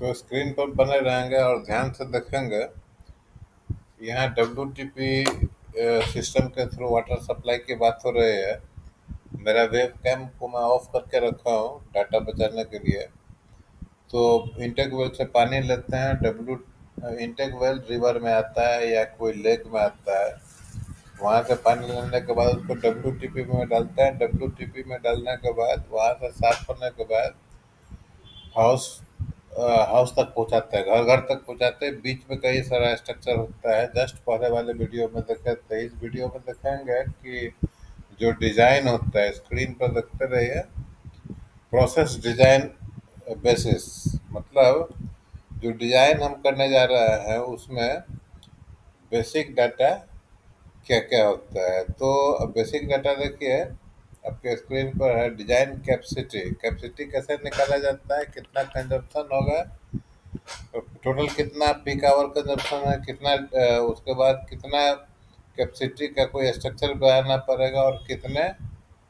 तो स्क्रीन पर बने रहेंगे और ध्यान से देखेंगे। यहाँ WTP सिस्टम के थ्रू वाटर सप्लाई की बात हो रही है। मेरा वेब कैम को मैं ऑफ करके रखा हूँ डाटा बचाने के लिए। तो इंटेक वेल से पानी लेते हैं। इंटेक वेल रिवर में आता है या कोई लेक में आता है। वहाँ से पानी लेने के बाद उसको WTP में डालते हैं। WTP में डालने के बाद वहाँ से साफ करने के बाद हाउस हाउस तक पहुंचाते हैं, घर घर तक पहुंचाते हैं। बीच में कई सारा स्ट्रक्चर होता है। जस्ट पहले वाले वीडियो में देखे थे, इस वीडियो में देखेंगे कि जो डिज़ाइन होता है स्क्रीन पर देखते रहिए। प्रोसेस डिज़ाइन बेसिस मतलब जो डिज़ाइन हम करने जा रहे हैं उसमें बेसिक डाटा क्या क्या होता है। तो बेसिक डाटा देखिए, आपके स्क्रीन पर है डिज़ाइन कैपेसिटी। कैपेसिटी कैसे निकाला जाता है, कितना कंजप्शन होगा, टोटल कितना पीक आवर कंजप्शन है, कितना उसके बाद कितना कैपेसिटी का कोई स्ट्रक्चर बनाना पड़ेगा और कितने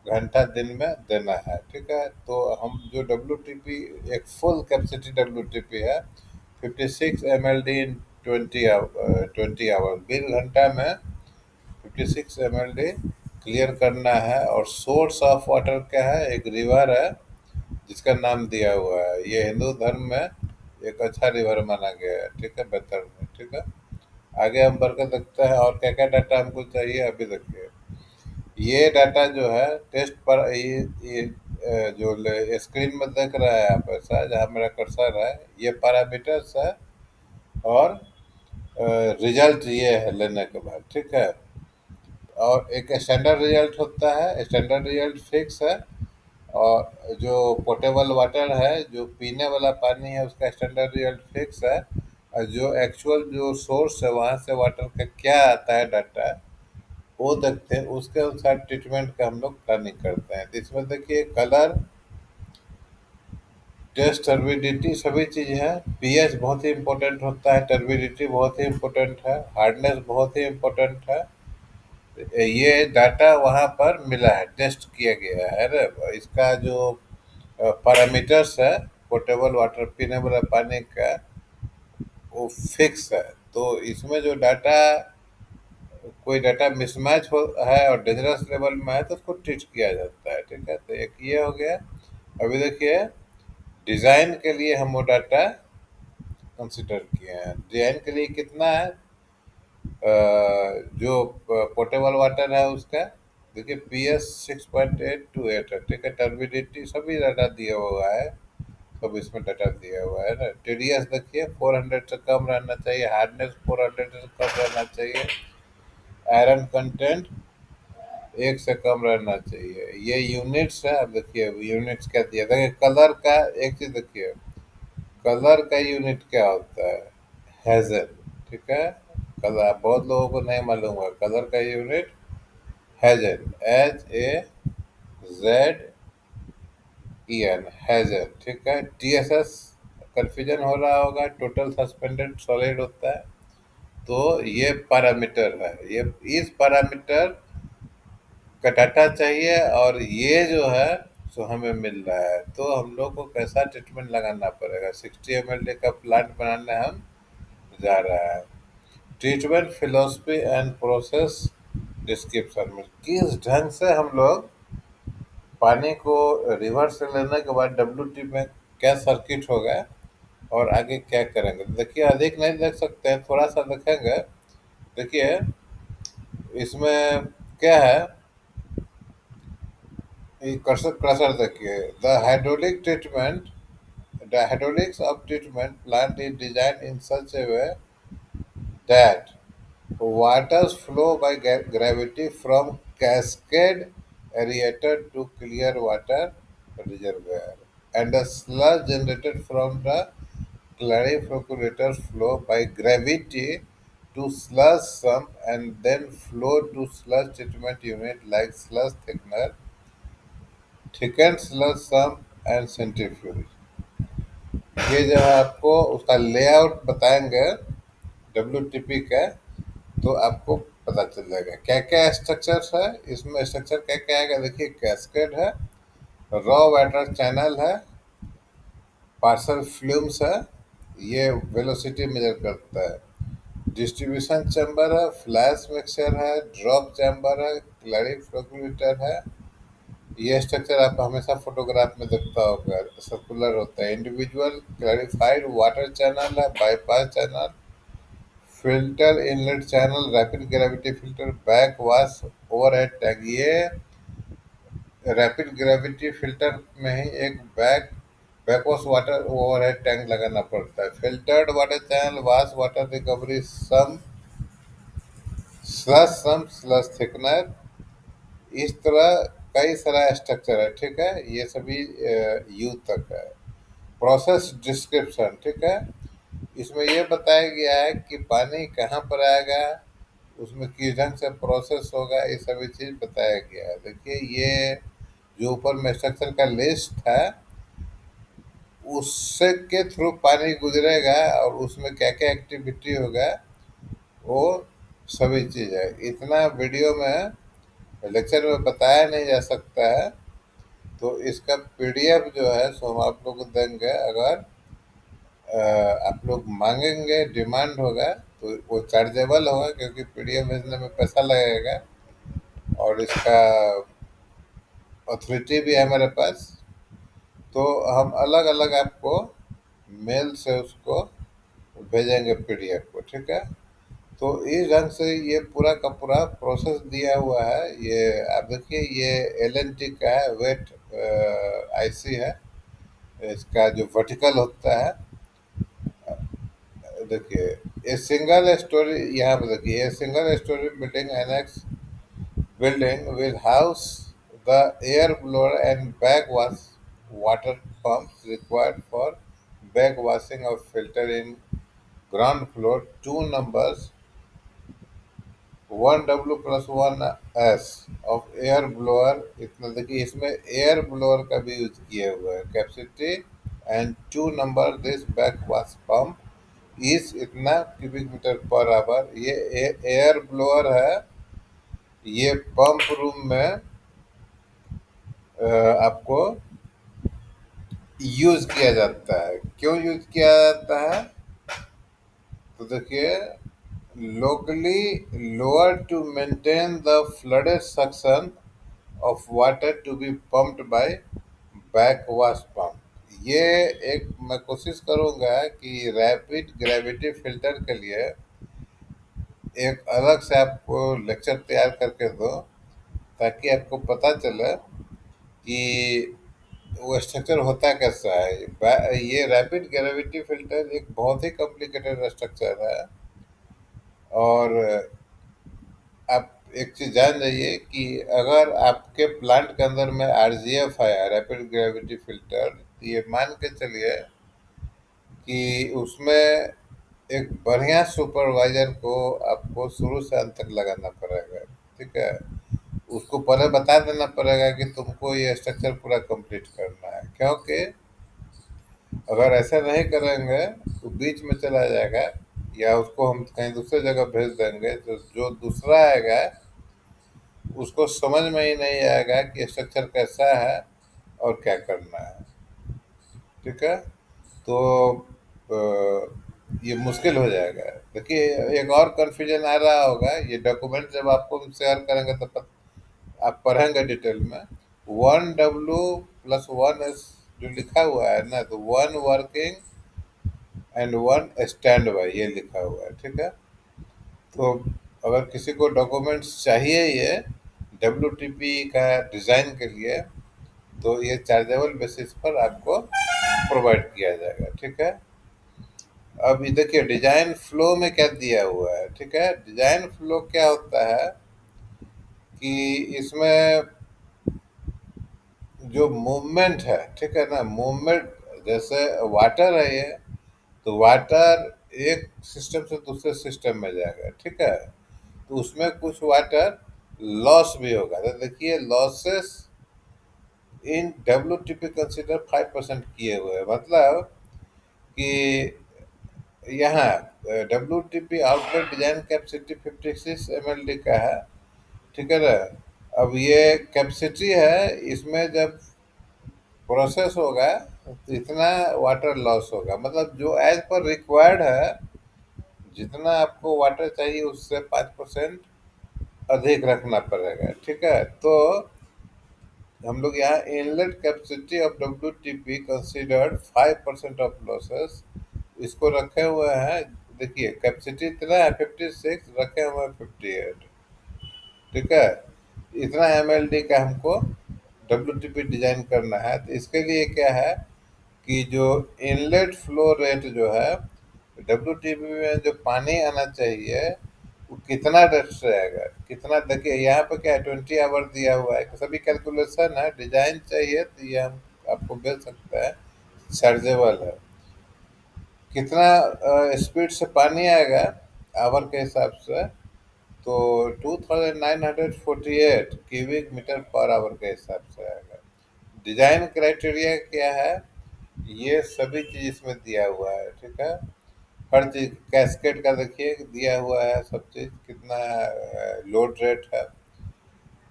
घंटा दिन में देना है। ठीक है, तो हम जो WTP एक फुल कैपेसिटी WTP है 56 mld इन 20 आवर 20 घंटा में 56 mld क्लियर करना है। और सोर्स ऑफ वाटर क्या है, एक रिवर है जिसका नाम दिया हुआ है। ये हिंदू धर्म में एक अच्छा रिवर माना गया है। ठीक है, बेहतर में। ठीक है, आगे हम बढ़ कर देखते हैं और क्या क्या डाटा हमको चाहिए। अभी देखिए, ये डाटा जो है टेस्ट पर जो स्क्रीन में देख रहा है आप, ऐसा जहाँ मेरा कर्सर है, ये पैरामीटर्स है। और रिजल्ट ये है लेने के बाद। ठीक है, और एक स्टैंडर्ड रिजल्ट होता है। स्टैंडर्ड रिजल्ट फिक्स है। और जो पोर्टेबल वाटर है, जो पीने वाला पानी है, उसका स्टैंडर्ड रिजल्ट फिक्स है। और जो एक्चुअल जो सोर्स है वहाँ से वाटर का क्या आता है डाटा, वो देखते हैं। उसके अनुसार ट्रीटमेंट का हम लोग प्लानिंग करते हैं। तो इसमें देखिए कलर, टेस्ट, टर्बिडिटी सभी चीज़ है। पीएच बहुत ही इम्पोर्टेंट होता है, टर्बिडिटी बहुत ही इम्पोर्टेंट है, हार्डनेस बहुत ही इम्पोर्टेंट है। ये डाटा वहाँ पर मिला है, टेस्ट किया गया है ना। इसका जो पैरामीटर्स है पोर्टेबल वाटर पीने वाला पानी का, वो फिक्स है। तो इसमें जो डाटा, कोई डाटा मिसमैच हो है और डेंजरस लेवल में है तो उसको ट्रीट किया जाता है। ठीक है, तो एक ये हो गया। अभी देखिए, डिज़ाइन के लिए हम वो डाटा कंसिडर किए हैं। डिज़ाइन के लिए कितना है, जो पोर्टेबल वाटर है उसका देखिए PS 6.828 है। ठीक है, टर्बिडिटी सभी डाटा दिया हुआ है, सब इसमें डाटा दिया हुआ है ना। TDS देखिए 400 से कम रहना चाहिए, हार्डनेस 400 से कम रहना चाहिए, आयरन कंटेंट 1 से कम रहना चाहिए। ये यूनिट्स है। अब देखिए यूनिट्स क्या दिया, देखिए कलर का एक चीज़ देखिए, कलर का यूनिट क्या होता है, हेजल। ठीक है, कलर बहुत लोगों को नहीं मालूम है। कलर का यूनिट हेजल, HAZEN, हेजल। ठीक है, TSS कन्फ्यूजन हो रहा होगा, टोटल सस्पेंडेड सॉलिड होता है। तो ये पैरामीटर है, ये इस पैरामीटर का डाटा चाहिए। और ये जो है सो हमें मिल रहा है। तो हम लोग को कैसा ट्रीटमेंट लगाना पड़ेगा, 60 ml का प्लांट बनाने हम जा रहा है। Treatment philosophy and process description में किस ढंग से हम लोग पानी को रिवर से लेने के बाद WT में क्या सर्किट होगा और आगे क्या करेंगे। देखिए, अधिक नहीं देख सकते हैं, थोड़ा सा देखेंगे। देखिए इसमें क्या है, ये कर्सर कर्सर देखिए, the hydraulic treatment, the hydraulics of treatment plant is designed in such a way that waters flow by gravity from cascade aerator to clear water reservoir, and the sludge generated from the clarificator flow by gravity to sludge sump and then flow to sludge treatment unit like sludge thickener, thickened sludge sump and centrifuge। ये जो है आपको उसका layout बताएंगे WTP का, तो आपको पता चल जाएगा क्या क्या स्ट्रक्चर्स है इसमें। स्ट्रक्चर क्या क्या आएगा, देखिए कैस्केड है, रॉ वाटर चैनल है, पार्सल फ्लूम्स है, ये वेलोसिटी मेजर करता है। डिस्ट्रीब्यूशन चैम्बर है, फ्लैश मिक्सर है, ड्रॉप चैम्बर है, क्लैरिफ्लोमीटर है। ये स्ट्रक्चर आप हमेशा फोटोग्राफ में देखता होगा, सर्कुलर होता है। इंडिविजुअल क्लैरिफाइड वाटर चैनल है, bypass channel, filter inlet channel, rapid gravity filter, back wash, overhead tank. ये रैपिड ग्रेविटी फिल्टर में ही एक बैकवॉश वाटर ओवरहेड टैंक लगाना पड़ता है। Filtered water channel, wash water recovery, some slush thickener. इस तरह कई सारा स्ट्रक्चर है, ठीक है। ये सभी यू तक है। प्रोसेस डिस्क्रिप्शन, ठीक है। इसमें ये बताया गया है कि पानी कहाँ पर आएगा, उसमें किस ढंग से प्रोसेस होगा, ये सभी चीज़ बताया गया है। देखिए, ये जो ऊपर में स्ट्रक्चर का लिस्ट है, उससे के थ्रू पानी गुजरेगा और उसमें क्या क्या एक्टिविटी होगा, वो सभी चीज़ है। इतना वीडियो में लेक्चर में बताया नहीं जा सकता है। तो इसका पीडीएफ जो है सो हम आप लोग को देंगे। अगर आप लोग मांगेंगे, डिमांड होगा, तो वो चार्जेबल होगा, क्योंकि पीडीएफ भेजने में पैसा लगेगा और इसका अथॉरिटी भी है हमारे पास। तो हम अलग अलग आपको मेल से उसको भेजेंगे पीडीएफ को, ठीक है। तो इस ढंग से ये पूरा का पूरा प्रोसेस दिया हुआ है। ये आप देखिए, ये एल का है, वेट आईसी है। इसका जो वर्टिकल होता है, देखिए, ए सिंगल स्टोरी, यहाँ पे देखिए, a single storey building annex building will house the air blower and backwash water pumps required for backwashing of filter in ground floor, two numbers 1W plus 1S of air blower। इतना देखिए, इसमें air blower का भी use किया हुआ है। Capacity and two number this backwash pump इस इतना क्यूबिक मीटर पर आवर। ये एयर ब्लोअर है। ये पंप रूम में आपको यूज किया जाता है। क्यों यूज किया जाता है? तो देखिए, locally lower to maintain the flooded suction of water to be pumped by backwash pump. ये एक मैं कोशिश करूंगा कि रैपिड ग्रेविटी फिल्टर के लिए एक अलग से आपको लेक्चर तैयार करके दो, ताकि आपको पता चले कि वो स्ट्रक्चर होता कैसा है। ये रैपिड ग्रेविटी फिल्टर एक बहुत ही कॉम्प्लिकेटेड स्ट्रक्चर है। और आप एक चीज़ जान जाइए कि अगर आपके प्लांट के अंदर में आरजीएफ है, रैपिड ग्रेविटी फिल्टर, तो ये मान के चलिए कि उसमें एक बढ़िया सुपरवाइजर को आपको शुरू से अंत तक लगाना पड़ेगा, ठीक है। उसको पहले बता देना पड़ेगा कि तुमको ये स्ट्रक्चर पूरा कंप्लीट करना है, क्योंकि अगर ऐसा नहीं करेंगे तो बीच में चला जाएगा, या उसको हम कहीं दूसरे जगह भेज देंगे, तो जो दूसरा आएगा उसको समझ में ही नहीं आएगा कि स्ट्रक्चर कैसा है और क्या करना है, ठीक है। तो ये मुश्किल हो जाएगा। देखिए, एक और कन्फ्यूजन आ रहा होगा। ये डॉक्यूमेंट जब आपको शेयर करेंगे तो आप पढ़ेंगे डिटेल में। 1W+1S जो लिखा हुआ है ना, तो 1 वर्किंग एंड 1 स्टैंड बाई, ये लिखा हुआ है, ठीक है। तो अगर किसी को डॉक्यूमेंट्स चाहिए ये WTP का डिज़ाइन के लिए, तो ये चार्जेबल बेसिस पर आपको प्रोवाइड किया जाएगा, ठीक है। अब ये देखिए, डिजाइन फ्लो में क्या दिया हुआ है, ठीक है। डिजाइन फ्लो क्या होता है कि इसमें जो मूवमेंट है, ठीक है ना, मूवमेंट जैसे वाटर है ये, तो वाटर एक सिस्टम से दूसरे सिस्टम में जाएगा, ठीक है। तो उसमें कुछ वाटर लॉस भी होगा। तो देखिए, लॉसेस इन WTP कंसिडर 5% किए हुए हैं। मतलब कि यहाँ WTP outlet design capacity 56 mld का है, ठीक है ना। अब ये कैपेसिटी है, इसमें जब प्रोसेस होगा तो इतना वाटर लॉस होगा, मतलब जो एज पर रिक्वायर्ड है, जितना आपको वाटर चाहिए उससे 5% अधिक रखना पड़ेगा। ठीक है, तो हम लोग यहाँ inlet capacity of WTP considered 5% of losses इसको रखे हुए हैं। देखिए कैपेसिटी इतना है 56, रखे हुए हैं 58। ठीक है, इतना MLD का हमको WTP डिजाइन करना है। तो इसके लिए क्या है कि जो इनलेट फ्लो रेट जो है WTP में जो पानी आना चाहिए वो कितना रेट से आएगा, कितना, देखिए यहाँ पे क्या है 20 आवर दिया हुआ है, सभी कैलकुलेशन है, डिजाइन चाहिए तो ये हम आपको मिल सकता है, चार्जेबल है। कितना स्पीड से पानी आएगा आवर के हिसाब से, तो 2948 क्यूबिक मीटर पर आवर के हिसाब से आएगा। डिजाइन क्राइटेरिया क्या है, ये सभी चीज इसमें दिया हुआ है। ठीक है, हर चीज कैस्केड का देखिए दिया हुआ है, सब चीज कितना लोड रेट है।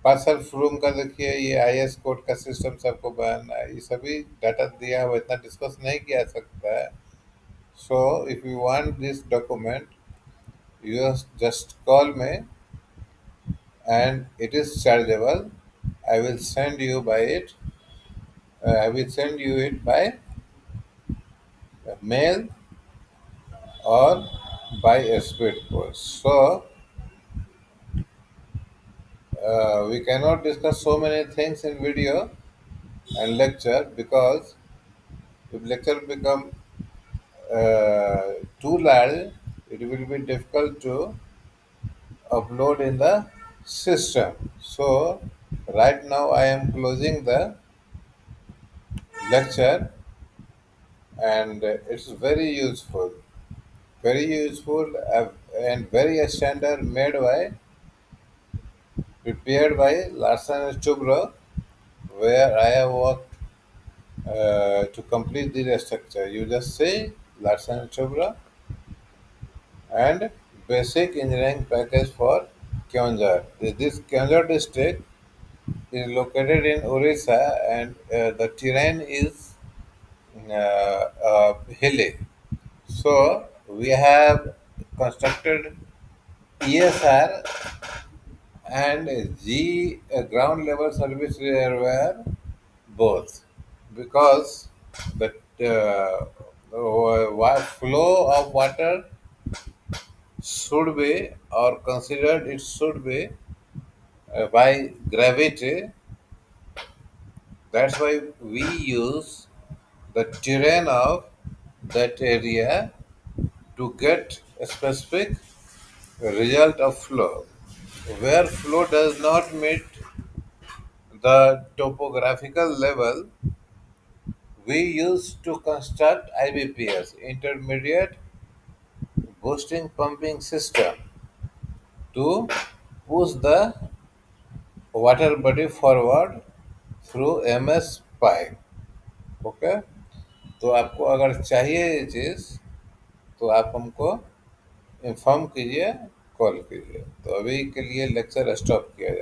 पार्सल फ्रूम का देखिए, ये IS कोड का सिस्टम सबको बनाना है, ये सभी डाटा दिया हुआ, इतना डिस्कस नहीं किया सकता है। So if you want this document you just call me and it is chargeable. I will send you by it. I will send you it by mail or by a speed post. So we cannot discuss so many things in video and lecture, because if lecture become too large, it will be difficult to upload in the system. So right now I am closing the lecture, and it's very useful, and very standard made by, prepared by Larsen and Toubro, where I have worked to complete the structure. You just say Larsen and Toubro and basic engineering package for Keonjhar. This Keonjhar district is located in Orissa, and the terrain is hilly. So we have constructed ESR and G ground level service reservoir both, because the flow of water should be, or considered it should be, by gravity. That's why we use the terrain of that area to get a specific result of flow. Where flow does not meet the topographical level, we use to construct IBPS, intermediate boosting pumping system, to push the water body forward through MS pipe. Okay, तो आपको अगर चाहिए ये चीज़ तो आप हमको inform कीजिए, call कीजिए। तो अभी के लिए लेक्चर स्टॉप किया जाए।